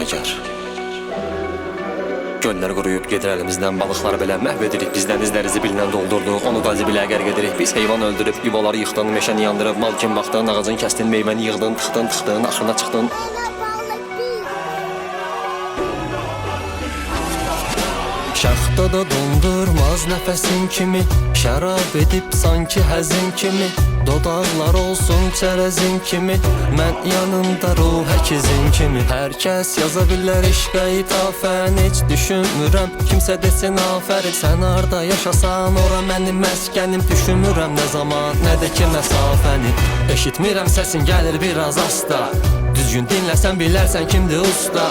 yadigar. Göllər quruyub gedir əlimizdən, balıqlar belə məhv edirik. Bizdən izlərinizi bilinən doldurduq, onu qazi bilə qərq edirik. Biz heyvan öldürüb, yuvaları yıxdın, meşəni yandırıb, mal kim baxdın, ağacın kəstin, meyvəni yığdın, tıxdın, axırına çıxdın. Şaxtada dondurmaz nəfəsin kimi, şərab edib sanki həzin kimi. Dodaqlar olsun çərəzin kimi, mən yanında ruh əkizin kimi. Hər kəs yaza bilər eşqə ithafən, heç düşünmürəm kimsə desin afərin. Sən harda yaşasan ora mənim məskənim, düşünmürəm nə zaman nə də ki məsafəni. Eşitmirəm səsin gəlir biraz asta, düzgün dinləsən bilərsən kimdir usta.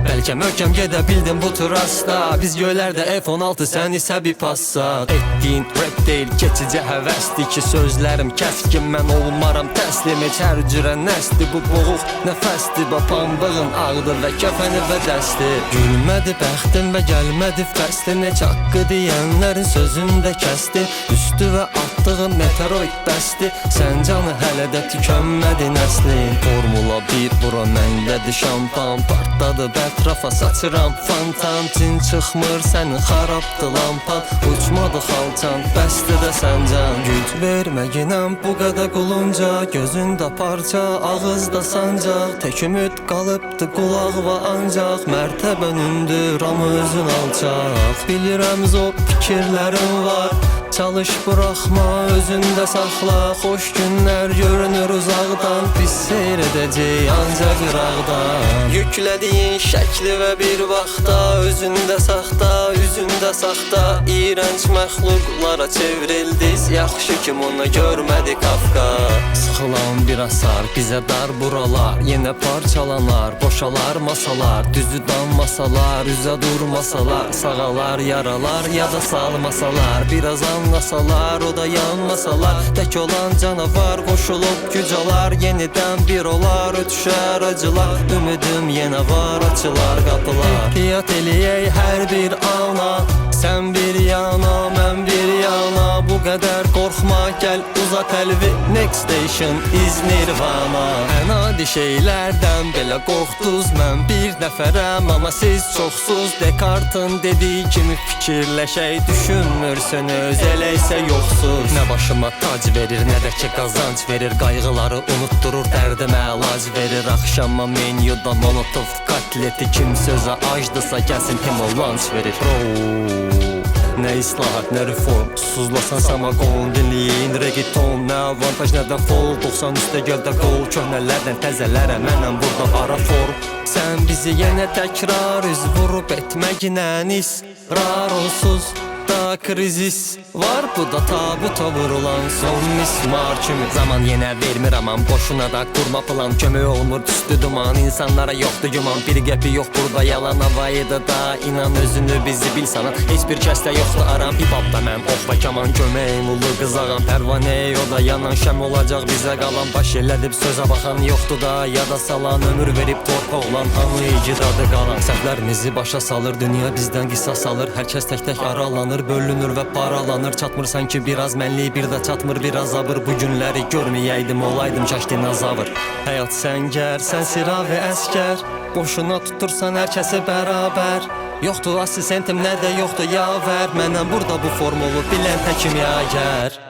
Bəlkə möhkəm gedə bildim bu turasta, biz göylərdə F-16 sən isə bir Passat. Etdiyin rap deyil keçicə həvəsdir ki, sözlərim kəskin, mən olmaram təslim. Heç hər cürə nəsdir bu boğuq nəfəsdir, pambığın ağdır və kəfəni və dəsti. Gülmədi bəxtim və gəlmədi fəslin, heç haqqı deyənlərin sözündə kəsdi. Üstü və atdığın meteoroid bəsdi, sən canı hələ də tükənmədi nəslin. Formula 1 bura məndədir şampan, partladı ətrafa saçıram fantan. Cin çıxmır sənin xarabdı lampan, uçmadı xalçan, bəsdir də səncan. Güc verməginəm bu qədər qulunca, gözündə parça, ağızda sancaq. Tək ümid qalıbdı qulağıva ancaq, mərtəbənündür amma özün alçaq. Bilirəm zor fikirlərim var, çalış buraxma, özündə saxla. Xoş günlər görünür uzaqdan, biz seyr edəcək ancaq qıraqdan. Yüklədiyin şəkli və bir vaxtda, özündə saxta, üzündə saxta. İğrənc məxluqlara çevrildiz, yaxşı kim onu görmədi Kafka. Sıxılan bir asar, bizə dar buralar, yenə parçalanar, boşalar masalar. Düzü danmasalar, üzə durmasalar, sağalar yaralar ya da salmasalar. Biraz anlasalar, o da yanmasalar, tək olan canavar qoşulub gücalar. Yenidən bir olar, ötüşər acılar, ümidim yenə var, açılar qapılar. Ehtiyat eləyək hər bir ana, sən bir yana, mən bir yana. Bu qədər qorxma, gəl uzat əlvi, next station is Nirvana. Ən adi şeylərdən belə qorxduz, mən bir nəfərəm amma siz çoxsuz. Descartes-ın dediyi kimi fikirləşək, düşünmürsünüz, elə isə yoxsuz. Nə başıma tac verir, nə də ki qazanc verir, qayğıları unutturur, dərdimə əlac verir. Axşama menyuda molotov katleti, kim sözə acdısa gəlsin himolanç verir. Nə islahat, nə reform, susuzlasan samagon, dinləyin reggaeton. Nə avantaj, nə də fol, 90 üstə göldə qol. Köhnələrdən təzələrə mənəm burada ara form. Sən bizi yenə təkrar üz vurub etməginə israr onsuz da krizis var, bu da tabuta vurulan son mismar kimi. Zaman yenə vermir aman, boşuna da qurma plan, kömək olmur düşdü duman, insanlara yoxdur güman. Bir qəpi yox burada, yalan havayıda da inan, özünü bizi bil sanan heç bir kəsdə yoxdur aram. Hip-hopda mən ox və kaman, köməyim ulu qızağam, pərvaney o da yanan şəm olacaq bizə qalan. Baş elədib sözə baxan yoxdur da, yada salan ömür verib torpa olan hamı icidadı qalan. Səhvlərimizi başa salır, dünya bizdən qisas alır, hər kəs tək-tək aralanır, bölünür və paralanır. Çatmırsan ki biraz mənlik, bir də çatmır biraz abır. Bu günləri görməyəydim, olaydım kaş dinozavr. Həyat səngər, sən siravi əskər, boşuna tutursan hər kəsi bərabər. Yoxdur asistentim, nə də yoxdur yavər, mənəm burada bu formulu bilən təkim yagər.